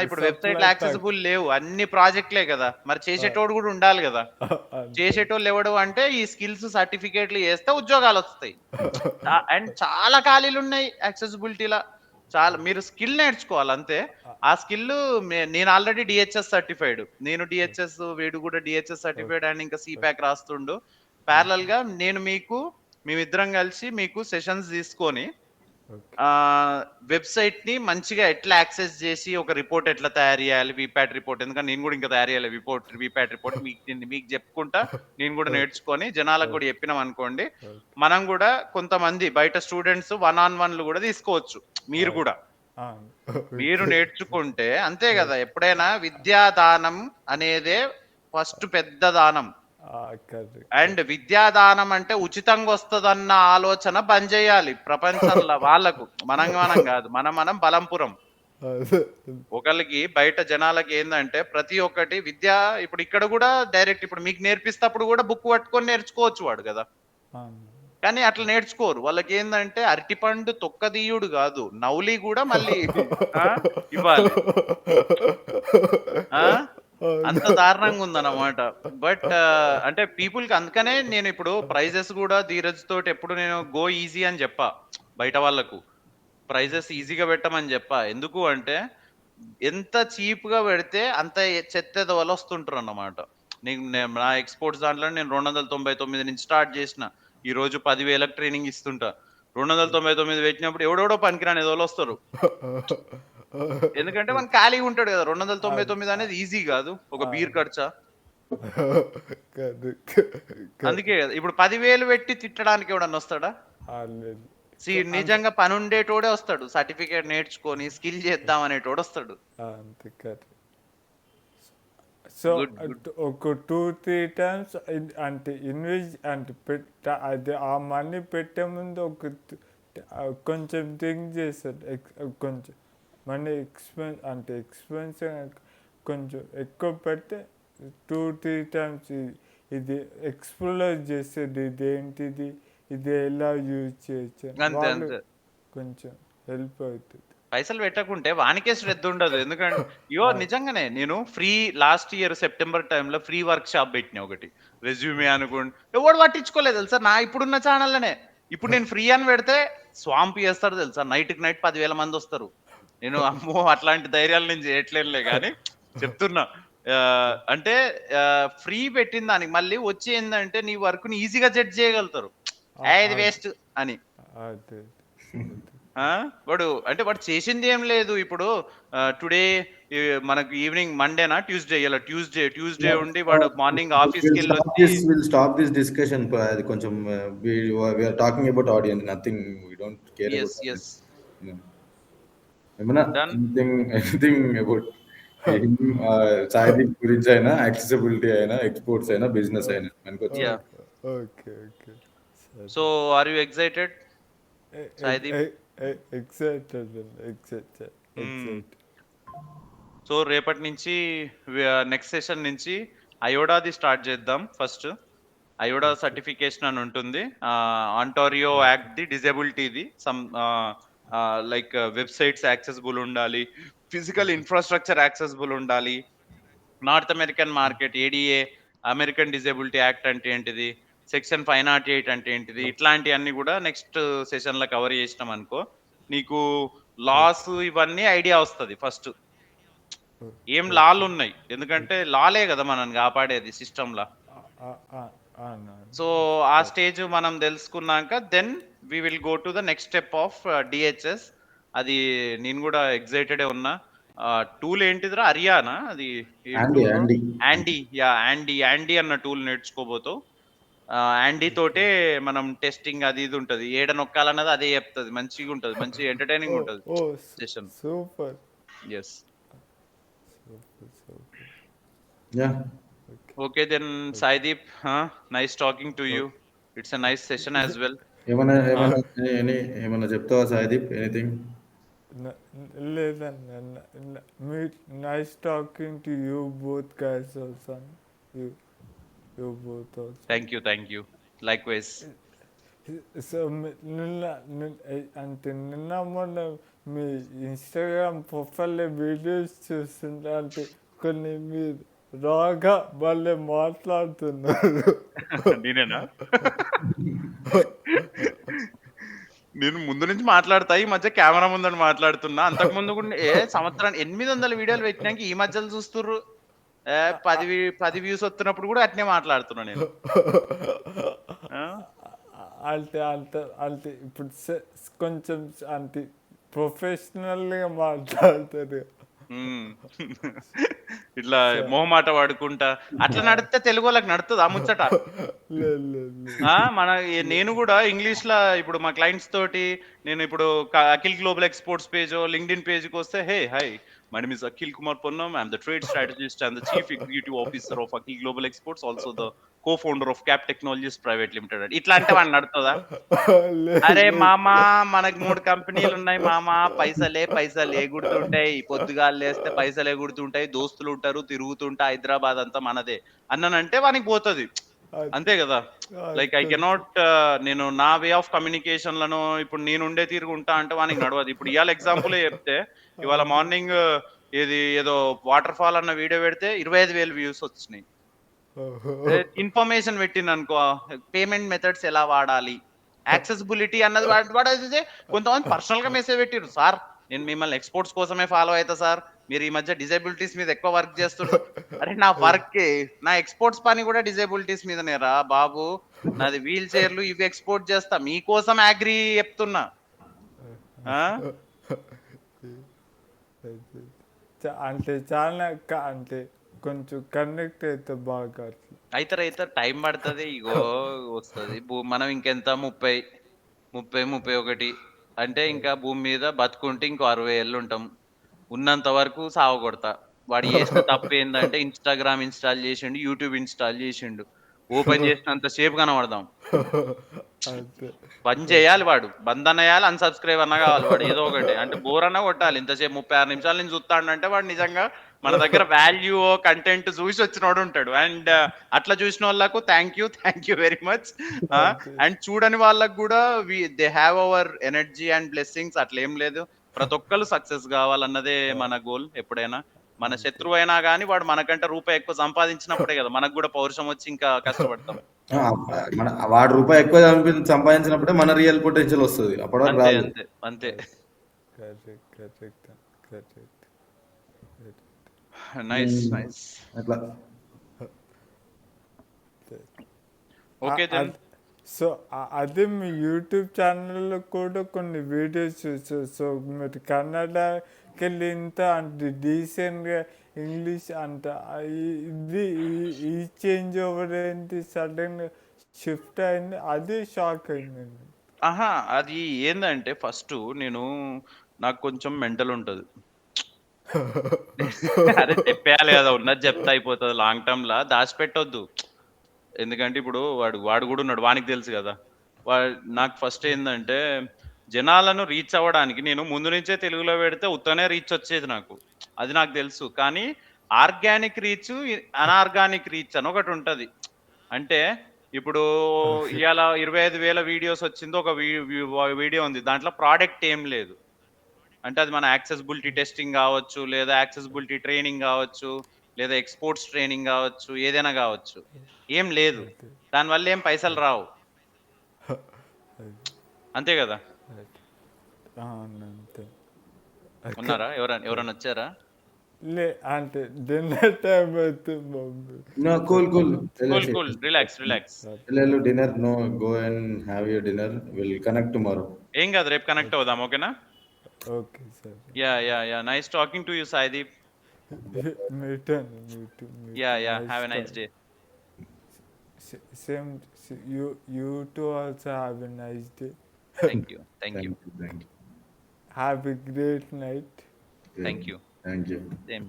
ఇప్పుడు వెబ్సైట్ యాక్సెసిబుల్ లేవు, అన్ని ప్రాజెక్ట్లే కదా. మరి చేసేటోడు కూడా ఉండాలి కదా. చేసేటోళ్ళు ఎవడు అంటే ఈ స్కిల్స్ సర్టిఫికేట్లు చేస్తే ఉద్యోగాలు వస్తాయి. అండ్ చాలా ఖాళీలు ఉన్నాయి యాక్సెసిబిలిటీలో. చాలా మీరు స్కిల్ నేర్చుకోవాలి అంతే. ఆ స్కిల్ నేను ఆల్రెడీ డిహెచ్ఎస్ సర్టిఫైడ్, వీడు కూడా డిహెచ్ఎస్ సర్టిఫైడ్ అండ్ ఇంకా సిపాక్ రాస్తుండు. ప్యారలల్ గా నేను మీకు మేమిద్దరం కలిసి మీకు సెషన్స్ తీసుకొని ఓకే. వెబ్‌సైట్‌ని మంచిగా ఎట్లా యాక్సెస్ చేసి ఒక రిపోర్ట్ ఎట్లా తయారు చేయాలి? వీపాట్ రిపోర్ట్. ఎందుకంటే నేను కూడా ఇంకా తయారు చేయాలి వీపాట్ రిపోర్ట్. మీకు చెప్పుకుంటా నేను కూడా ఓకే. నేర్చుకొని జనాలకు ఓకే. కూడా చెప్పినామనుకోండి, ఓకే. మనం కూడా కొంతమంది బయట స్టూడెంట్స్ వన్ ఆన్ వన్‌లు కూడా తీసుకోవచ్చు. మీరు అవును. కూడా. అవును. మీరు ఓకే. నేర్చుకుంటే అంతే ఓకే. కదా! ఎప్పుడైనా విద్యాదానం అనేదే ఫస్ట్ పెద్ద దానం. కరెక్ట్. అండ్ విద్యాదానం అంటే ఉచితంగా వస్తదన్న ఆలోచన బంద్ చేయాలి ప్రపంచంలో వాళ్ళకు. మనం కాదు. మనం బలంపురం. అదే. ఒకళ్ళకి బయట జనాలకి ఏందంటే ప్రతి ఒక్కటి ఇప్పుడు ఇక్కడ కూడా డైరెక్ట్ ఇప్పుడు మీకు నేర్పిస్తప్పుడు కూడా బుక్ పట్టుకొని నేర్చుకోవచ్చు వాడు కదా! అవును. కానీ అట్లా నేర్చుకోరు. వాళ్ళకేందంటే అరటిపండు తొక్కదీయుడు కాదు. నౌలి కూడా మళ్ళీ ఆ! ఇవ్వాలి. ఆ! అంత అవును. దారుణంగా ఉందన్నమాట. బట్ అంటే పీపుల్‌కి అందుకనే నేనిప్పుడు ప్రైజెస్ గూడా ధీరజ్ తోటి ఎప్పుడు నేను గో ఈజీ అని జెప్పా. బయట వాళ్ళకు. ప్రైజెస్ ఈజీగా పెట్టమని జెప్పా. ఎందుకు అంటే ఎంత చీప్‌గా పెడితే అంత చెత్తెదవలు వస్తుంటారన్నమాట. నా ఎక్స్‌పోర్ట్స్ దాంట్లో నేను 299 నుంచి స్టార్ట్ జేసిన. ఈరోజు 10,000కి ట్రైనింగ్ ఇస్తుంటా. 299 పెట్టినప్పుడు ఎవడెవడో పనికిరాని ఎదవలొస్తారు. ఎందుకంటే వాడు ఖాళీగా ఉంటాడు కదా! 299 అనేది ఈజీ గాదు. ఒక బీర్ ఖర్చా. కరెక్ట్. అందుకే గదా! ఇప్పుడు 10,000 పెట్టి తిట్టడానికి ఎవడన్నా వస్తాడా? లేదు. నిజంగా పనుండేటోడే వస్తాడు. సర్టిఫికేట్ నేర్చుకొని స్కిల్ చేద్దాం అనేటోడొస్తాడు. అంతే కరెక్ట్. So good. గుడ్. ఒక 2-3 టైమ్స్ అంటే ఇన్వెస్ట్ అంటే అది ఆ మనీ పెట్టే ముందు కొంచెం థింక్ చేశాడు. కొంచెం మనీ ఎక్స్పెన్స్ కొంచెం ఎక్కువ పెడితే 2-3 టైమ్స్ ఇది ఎక్స్ప్లోర్ చేసేది ఇదేంటిది, ఇది ఎలా యూజ్ చేయొచ్చు అంతే. వాళ్ళు అంతే. కొంచెం హెల్ప్ అవుతుంది. పైసలు పెట్టకుంటే వానికే శ్రద్ధ ఉండదు. ఎందుకంటే నిజంగానే నేను లాస్ట్ ఇయర్ సెప్టెంబర్ టైమ్‌లో ఫ్రీ వర్క్ షాప్ పెట్టినా ఒకటి. రెజ్యూమే అనుకోండి. ఎవడు పట్టించుకోలేదు తెలుసా? నా ఇప్పుడున్న ఛానల్‌లోనే. ఇప్పుడు నేను ఫ్రీ అని పెడితే స్వాంప్ చేస్తాడు తెలుసా? నైట్‌కి నైట్ 10,000 మంది వస్తారు. నేను అమ్మో! అట్లాంటి ధైర్యాలు నేను చేయట్లేనులే గానీ చెప్తున్నా. అంటే ఫ్రీ పెట్టిన దానికి మళ్ళీ వచ్చి ఏందంటే నీ వర్క్‌ని ఈజీగా జడ్జ్ చేయగలుగుతారు. ఇది వేస్ట్ అని. అదే. వాడు చేసింది ఏం లేదు. ఇప్పుడు టుడే మనకు ఈవినింగ్ మండేనా ట్యూస్డే ఇలా ట్యూస్డే ఉండి వాడు మార్నింగ్ ఆఫీస్కి వెళ్ళి వచ్చి We'll stop this discussion. అది కొంచెం we are talking about audience. Nothing. We don't care about yes audience. Yes Yeah. ఏమన్నా done. Anything about him, Saideep గురించి అయినా, యాక్సెసిబిలిటీ అయినా, ఎక్స్పోర్ట్స్ అయినా, బిజినెస్ అయినా మనకొచ్చు. Yeah. Okay. So are you excited Saideep? Excited. So రేపటి నుంచి నెక్స్ట్ సెషన్ నుంచి అయోడాది స్టార్ట్ చేద్దాం. ఫస్ట్ అయోడా సర్టిఫికేషన్ అని ఉంటుంది. ఆంటారియో యాక్ట్ ది డిజబిలిటీది సమ్ లైక్ వెబ్సైట్స్ యాక్సెసిబుల్ ఉండాలి, ఫిజికల్ ఇన్ఫ్రాస్ట్రక్చర్ యాక్సెసిబుల్ ఉండాలి, North American market ADA American disability act అంటే ఏంటిది, సెక్షన్ 508 అంటే ఏంటిది, ఇట్లాంటివన్నీ కూడా నెక్స్ట్ సెషన్లో కవర్ చేసినాం అనుకో నీకు లాస్ ఇవన్నీ ఐడియా వస్తుంది. ఫస్ట్ ఏం లాలు ఉన్నాయి, ఎందుకంటే లాలే కదా మనల్ని కాపాడేది సిస్టంలా. సో ఆ స్టేజ్ మనం తెలుసుకున్నాక then we will go to the next step of DHS. అది నేను కూడా ఎగ్జైటెడే ఉన్నా. టూల్ ఏంటిదిరా? అరియానా అది? యాండీ అన్న టూల్ నేర్చుకోబోతావు. యాండీ తోటే మనం టెస్టింగ్ అది ఇది ఉంటది. ఏడ నొక్కాలన్నది అదే చెప్తుంది. మంచిగా ఉంటది, మంచి ఎంటర్టైనింగ్ ఉంటది session. Super. Yes. Okay then, Saideep, nice talking to you. It's a nice session as well. ఏమన్నా చెప్తావా సాయిదీప్? ఎనీథింగ్? లేదన్న, nice talking to you both guys also. You both also. Thank you. Likewise. So నిన్న మొన్న మీ Instagram ప్రొఫైల్లో videos చూస్తుంటే అంటే కొన్ని మీరు రాగా వాళ్ళే మాట్లాడుతున్నారు. నేనేనా? నేను ముందు నుంచి మాట్లాడతా, ఈ మధ్య కెమెరా ముందని మాట్లాడుతున్నా. అంతకు ముందు కూడా సంవత్సరానికి 800 వీడియోలు పెట్టినాక ఈ మధ్యలో చూస్తుర్రు. 10 వ్యూస్ వస్తున్నప్పుడు కూడా అట్నే మాట్లాడుతున్నా నేను. అంటే ఇప్పుడు కొంచెం అంటే ప్రొఫెషనల్గా మాట్లాడతారు. హ్మ్. ఇట్లా మొహమాట పడుకుంటా అట్లా నడిస్తే తెలుగు వాళ్ళకి నడుతదా ముచ్చట? లేదు లేదు లేదు. నేను గూడా ఇంగ్లీష్‌ల ఇప్పుడు మా క్లయింట్స్ తోటి నేను ఇప్పుడు అఖిల్ గ్లోబల్ ఎక్స్‌పోర్ట్స్ పేజో, లింక్డ్ఇన్ పేజ్‌కొస్తే hi my name is Akhil Kumar Ponnam. I am the trade strategist and the chief executive officer of Akhil global exports also the co-founder of Cap Technologies private limited ఇట్లా అంటే వాడికి నడుతదా? లేదు అరే లేదు. మామా మనకు 3 కంపెనీలున్నాయి మామా. పైసలు ఎగుడుతుంటాయి. పొద్దుగాల లేస్తే పైసలు ఎగుడుతుంటాయి. దోస్తులుంటారు. తిరుగుతుంటా హైదరాబాద్ అంతా మనదే అన్నానంటే వానికి పోతది. అంతే గదా! లైక్ ఐ అంతే. కెనాట్ నేను నా వే ఆఫ్ కమ్యూనికేషన్‌లను ఇప్పుడు నేనుండే తీరుగుంటా అంటే వానికి నడవదు. ఇప్పుడు ఇయాల ఎగ్జాంపులే చెప్తే ఇవాళ మార్నింగ్ ఏదో వాటర్ ఫాల్ అన్న వీడియో పెడితే 25,000 వ్యూస్ వచ్చినాయి. ఇన్ఫర్మేషన్ పెట్టిండనుకో పేమెంట్ మెథడ్స్ ఎలా వాడాలి? యాక్సెసిబిలిటీ అన్నది వాడేసేసి కొంతమంది పర్సనల్‌గా మెసేజ్ పెట్టిర్రు. సార్ నేను మిమ్మల్ని ఎక్స్‌పోర్ట్స్ కోసమే ఫాలో అయితా సార్. మీరు ఈ మధ్య డిజేబిలిటీస్ మీద ఎక్కువ వర్క్ చేస్తుర్రు. అరే నా వర్కే నా ఎక్స్‌పోర్ట్స్ పని కూడా డిజేబిలిటీస్ మీదనేరా బాబు. నాది వీల్ చైర్‌లు ఇవి ఎక్స్‌పోర్ట్ చేస్తా. మీకోసం అగ్రీ చెప్తున్నా. ఆ! అంటే చాలా అంటే కొంచెం కనెక్ట్ అయితే బాగా అట్లా. అయితరు టైం పడతది. ఇగో వస్తది. మనం ఇంకెంత 30, 31 అంటే ఇంకా భూమి మీద బతుకుంటే ఇంకో 60 ఏళ్లుంటాం. ఉన్నంత వరకు సావగొడతా. వాడు చేసిన తప్పేందంటే ఇన్‌స్టాగ్రామ్ ఇన్‌స్టాల్ చేసిండు. యూట్యూబ్ ఇన్‌స్టాల్ చేసిండు. ఓపెన్ చేసినంత సేపు కనపడదాం. అంతే. బంద్ చేయాలి వాడు. బంద్ అన్నేయాలి, అన్‌సబ్‌స్క్రైబ్ అన్నా కావాలి వాడు ఏదో ఒకటి. అంటే బోర్ అన్నా కొట్టాలి. ఇంతసేపు 36 నిమిషాల నుంచి చూత్తాండంటే వాడు నిజంగా మన దగ్గర వాల్యూ, కంటెంట్ చూసి వచ్చినోడు ఉంటాడు. అండ్ అట్లా చూసినోళ్ళకు థాంక్ యూ వెరీ మచ్. అంతే. అండ్ చూడని వాళ్ళకి కూడా they have our energy and blessings అట్లేం లేదు. ప్రతి ఒక్కళ్ళు సక్సెస్ కావాలన్నదే మన గోల్ ఎప్పుడైనా. మన శత్రువైనా గాని వాడు మనకంటే రూపాయి ఎక్కువ సంపాదించినప్పుడే కదా మనకు కూడా పౌరుషం వచ్చి ఇంకా కష్టపడతాం. వాడు రూపాయి ఎక్కువ సంపాదించినప్పుడే మన రియల్ పొటెన్షియల్ వస్తుంది. అప్పటి వరకు అంతే రాదు. అంతే అంతే. కరెక్ట్. నైస్ ఉమ్, నైస్. అట్లా ఓకే దెన్. సో అదే మీ యూట్యూబ్ ఛానల్లో కూడా కొన్ని వీడియోస్ చూసు. సో మీరు కన్నడకి వెళ్ళి ఇంత అంటే డీసెంట్గా ఇంగ్లీష్ అంట ఇది ఈ చేంజ్ ఓవర్ ఏంటి సడన్గా షిఫ్ట్ అయింది, అదే షాక్ అయిందండి. ఆహా! అది ఏందంటే నాకు కొంచెం మెంటల్ ఉంటది. అరే చెప్పేయాలి కదా! ఉన్నది చెప్తే అయిపోతది. లాంగ్ టర్మ్‌ల దాచిపెట్టొద్దు. ఎందుకంటే ఇప్పుడు వాడు కూడా ఉన్నాడు. వానికి తెలుసు కదా! వా నాకు ఫస్ట్ ఏందంటే జనాలను రీచ్ అవ్వడానికి నేను ముందు నుంచే తెలుగులో పెడితే ఉత్తనే రీచ్ వచ్చేది నాకు. అది నాకు తెలుసు. కానీ ఆర్గానిక్ రీచ్, అనార్గానిక్ రీచ్ అని ఒకటుంటది. అంటే ఇప్పుడు ఇయాల 25,000 వీడియోస్ వచ్చింది. ఒక వీడియో ఉంది. దాంట్లో ప్రొడక్ట్ ఏం లేదు. అంటే అది మన యాక్సెసిబిలిటీ టెస్టింగ్ గావచ్చు, లేదా యాక్సెసిబిలిటీ ట్రైనింగ్ గావచ్చు, లేదా ఎక్స్‌పోర్ట్స్ ట్రైనింగ్ గావచ్చు, ఏదైనా గావచ్చు. ఏం లేదు. దానివల్ల ఏం పైసలు రావు. అంతే గదా! అవునంతే. ఉన్నారా? ఎవరన్నా వచ్చారా? అంటే డిన్నర్ టైం అవుతుంది mummy. No, cool. Cool. Relax. Dinner. No, go and have your dinner. We'll connect tomorrow. ఏం గాదు. రేపు కనెక్ట్ అవుదాం. ఓకేనా? Okay sir. Yeah. Nice talking to you Saideep. Me too. Yeah. Have a nice day. Same you too also have a nice day. Thank you. Thank you. Have a great night. Thank you. Thank you. Same.